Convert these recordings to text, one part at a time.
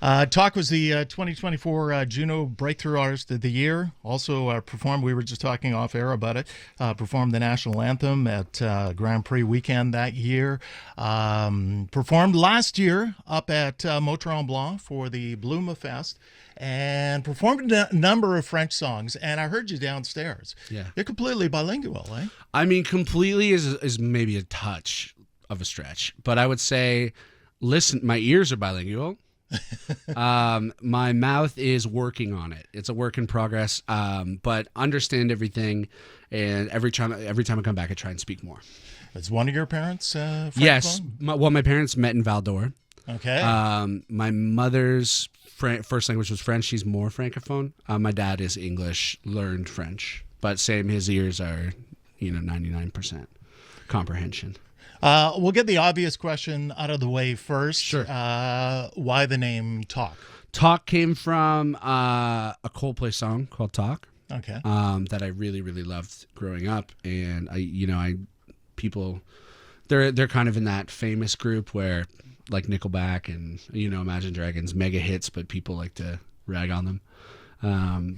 Talk was the 2024 Juno Breakthrough Artist of the Year. Also performed, we were just talking off air about it, performed the national anthem at Grand Prix weekend that year. Performed last year up at Montreal for the Bluma Fest and performed a number of French songs. And I heard you downstairs. Yeah. You're completely bilingual, eh? I mean, completely is maybe a touch of a stretch, but I would say, listen, my ears are bilingual. My mouth is working on it. It's a work in progress, but understand everything. And every time I come back, I try and speak more. Is one of your parents Francophone? Yes. My parents met in Val d'Or. Okay. My mother's first language was French. She's more Francophone. My dad is English, learned French, but same. His ears are, 99% comprehension. We'll get the obvious question out of the way first. Sure. Why the name Talk? Talk came from a Coldplay song called Talk. Okay. That I really, really loved growing up, and people, they're kind of in that famous group where, like Nickelback and Imagine Dragons, mega hits, but people like to rag on them.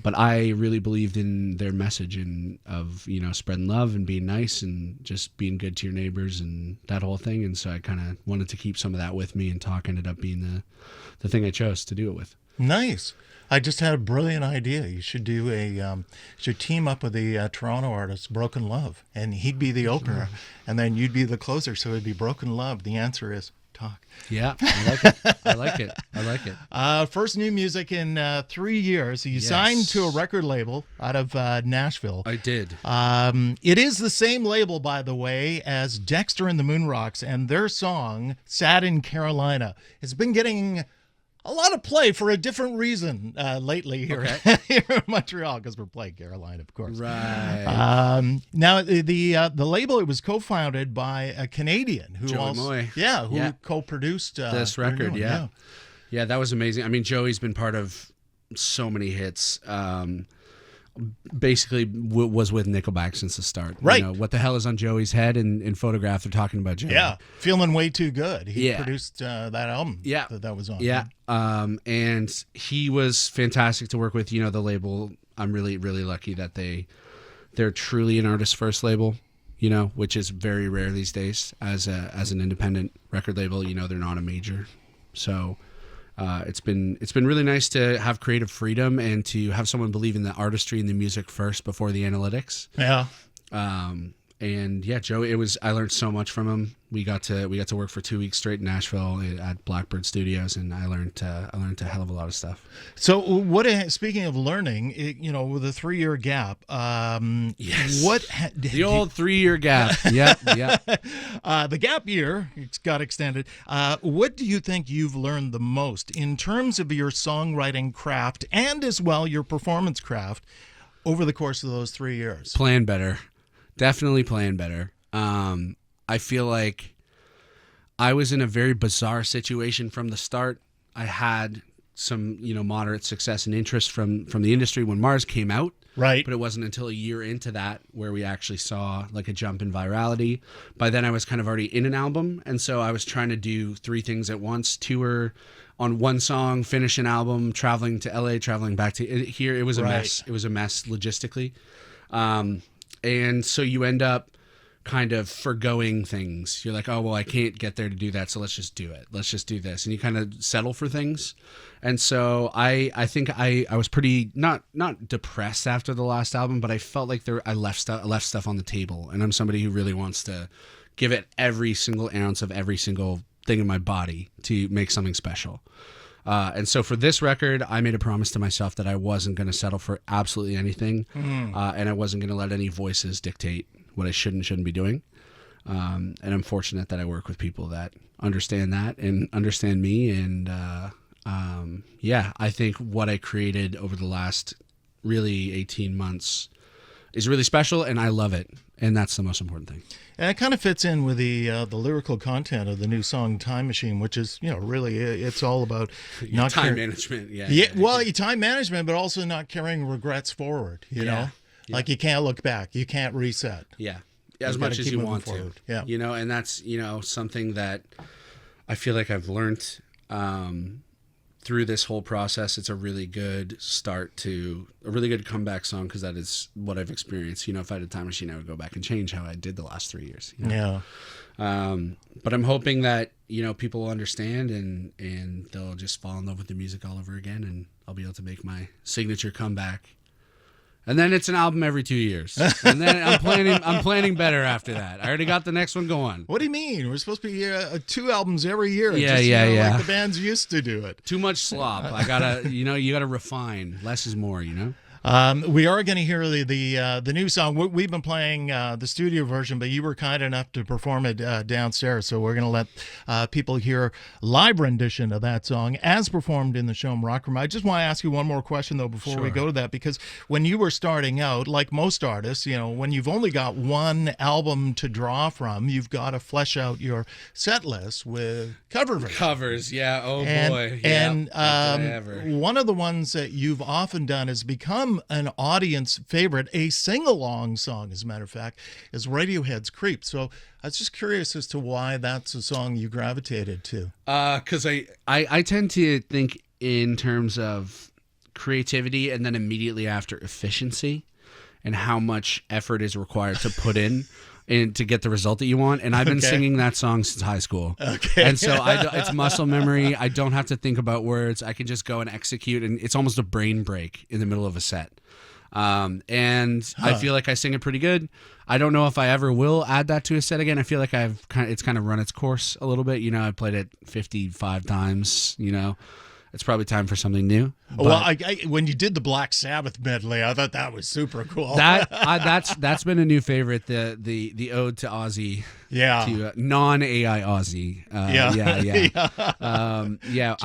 But I really believed in their message of spreading love and being nice and just being good to your neighbors and that whole thing. And so I kind of wanted to keep some of that with me, and Talk ended up being the thing I chose to do it with. Nice. I just had a brilliant idea. You should do should team up with the Toronto artist Broken Love, and he'd be the opener, and then you'd be the closer. So it'd be Broken Love. The answer is Talk. Yeah, I like it. I like it. First new music in 3 years. You signed to a record label out of Nashville. I did. It is the same label, by the way, as Dexter and the Moonrocks, and their song "Sad in Carolina" has been getting a lot of play for a different reason lately here, here in Montreal, because we're playing Carolina, of course. Right. Now, the label, it was co-founded by a Canadian who Joey Moy. co-produced this record. Yeah, that was amazing. I mean, Joey's been part of so many hits. Basically was with Nickelback since the start. Right. What the hell is on Joey's head in Photograph? They're talking about Joey. Yeah. Feeling Way Too Good. He produced that album that was on. Yeah. And he was fantastic to work with. The label, I'm really, really lucky that they're truly an artist first label, which is very rare these days as an independent record label. They're not a major. So it's been really nice to have creative freedom and to have someone believe in the artistry and the music first before the analytics. Yeah. And yeah, Joe, I learned so much from him. We got to work for 2 weeks straight in Nashville at Blackbird Studios, and I learned a hell of a lot of stuff. So speaking of learning, with a 3-year gap, yes, the old 3-year gap. Yeah. The gap year, it's got extended. What do you think you've learned the most in terms of your songwriting craft and as well your performance craft over the course of those 3 years? Plan better. Definitely playing better. I feel like I was in a very bizarre situation from the start. I had some, moderate success and interest from the industry when Mars came out. Right. But it wasn't until a year into that where we actually saw like a jump in virality. By then I was kind of already in an album. And so I was trying to do 3 things at once: tour on one song, finish an album, traveling to LA, traveling back to here. It was a mess. It was a mess logistically. And so you end up kind of forgoing things. You're like, oh, well, I can't get there to do that, so let's just do it. Let's just do this. And you kind of settle for things. And so I think I was pretty not depressed after the last album, but I felt like I left stuff on the table. And I'm somebody who really wants to give it every single ounce of every single thing in my body to make something special. And so for this record, I made a promise to myself that I wasn't going to settle for absolutely anything, and I wasn't going to let any voices dictate what I should and shouldn't be doing. And I'm fortunate that I work with people that understand that and understand me. And I think what I created over the last really 18 months is really special, and I love it. And that's the most important thing. And it kind of fits in with the lyrical content of the new song "Time Machine," which is really it's all about not time management. Your time management, but also not carrying regrets forward. You know, like you can't look back, you can't reset. Yeah, as much as you want forward. to. Yeah, and that's something that I feel like I've learned through this whole process, it's a really good start to a really good comeback song, because that is what I've experienced. You know, if I had a time machine, I would go back and change how I did the last 3 years. You know? Yeah. But I'm hoping that, you know, people will understand and they'll just fall in love with the music all over again, and I'll be able to make my signature comeback. And then it's an album every 2 years. And then I'm planning better after that. I already got the next one going. What do you mean? We're supposed to be 2 albums every year. Yeah, just, yeah, yeah. Like the bands used to do it. Too much slop. I gotta, you know, you gotta refine. Less is more, you know? We are going to hear the new song. We've been playing the studio version, but you were kind enough to perform it downstairs. So we're going to let people hear live rendition of that song as performed in the CHOM Rock Room. I just want to ask you one more question, though, before we go to that, because when you were starting out, like most artists, you know, when you've only got one album to draw from, you've got to flesh out your set list with cover versions. Covers, yeah. Oh, boy. And Yeah. one of the ones that you've often done has become an audience favorite, a sing-along song, as a matter of fact, is Radiohead's Creep. So I was just curious as to why that's a song you gravitated to. Because I tend to think in terms of creativity and then immediately after efficiency and how much effort is required to put in and to get the result that you want. And I've been singing that song since high school. Okay. And so it's muscle memory. I don't have to think about words. I can just go and execute, and it's almost a brain break in the middle of a set. And I feel like I sing it pretty good. I don't know if I ever will add that to a set again. I feel like it's kind of run its course a little bit. You know, I played it 55 times, you know. It's probably time for something new. Well, when you did the Black Sabbath medley, I thought that was super cool. That's been a new favorite. The ode to Ozzy, to non-AI Ozzy. I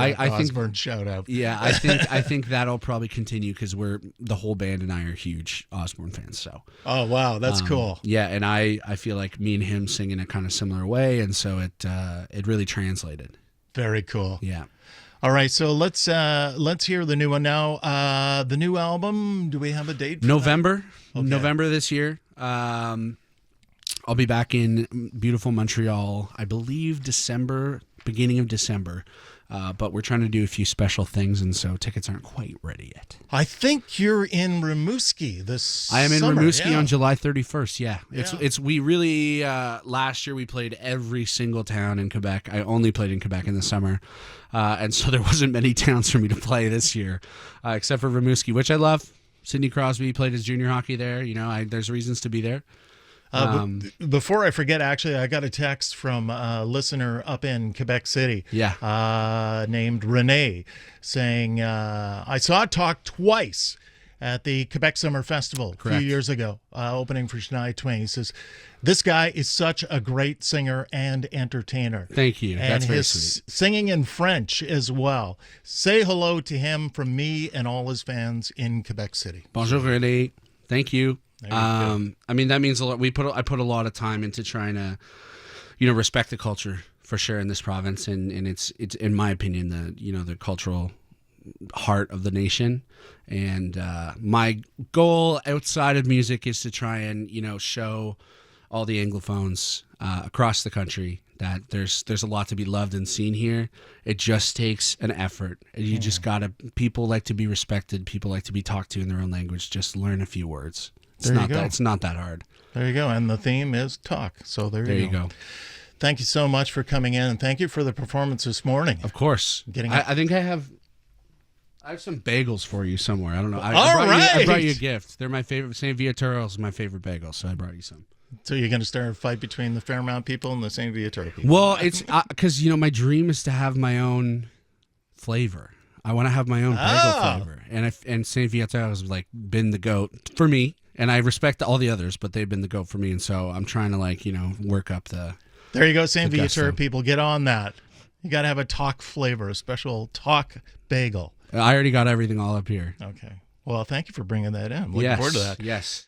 think Osbourne shout out. Yeah, I think that'll probably continue because the whole band and I are huge Osbourne fans. So. Oh wow, that's cool. Yeah, and I feel like me and him sing in a kind of similar way, and so it really translated. Very cool. Yeah. All right, so let's hear the new one now. The new album, do we have a date for November. Okay. November this year. I'll be back in beautiful Montreal, I believe beginning of December. But we're trying to do a few special things, and so tickets aren't quite ready yet. I think you're in Rimouski this I am in summer, Rimouski on July 31st, It's we really, last year we played every single town in Quebec. I only played in Quebec in the summer. And so there wasn't many towns for me to play this year, except for Rimouski, which I love. Sidney Crosby played his junior hockey there. You know, there's reasons to be there. Before I forget, actually, I got a text from a listener up in Quebec City named Renee saying, I saw it talk twice at the Quebec Summer Festival a few years ago, opening for Shania Twain. He says, this guy is such a great singer and entertainer. Thank you. And That's very his sweet. Singing in French as well. Say hello to him from me and all his fans in Quebec City. Bonjour, Renee. Thank you. I mean, that means a lot. I put a lot of time into trying to, you know, respect the culture for sure in this province, and it's in my opinion the cultural heart of the nation. And my goal outside of music is to try and, you know, show all the Anglophones across the country that there's a lot to be loved and seen here. It just takes an effort. You just gotta. People like to be respected. People like to be talked to in their own language. Just learn a few words. It's not that hard. There you go. And the theme is talk. So there you go. Thank you so much for coming in, and thank you for the performance this morning. Of course. I think I have some bagels for you somewhere. I don't know. I brought you a gift. They're my favorite. St-Viateur is my favorite bagel, so I brought you some. So you're going to start a fight between the Fairmount people and the st-viateur people? Well, it's because, you know, my dream is to have my own flavor. I want to have my own bagel flavor. And st-viateur has like been the GOAT for me. And I respect all the others, but they've been the GOAT for me. And so I'm trying to, like, you know, work up the... There you go, st-viateur people. Get on that. You got to have a talk flavor, a special talk bagel. I already got everything all up here. Okay. Well, thank you for bringing that in. Looking forward to that. Yes.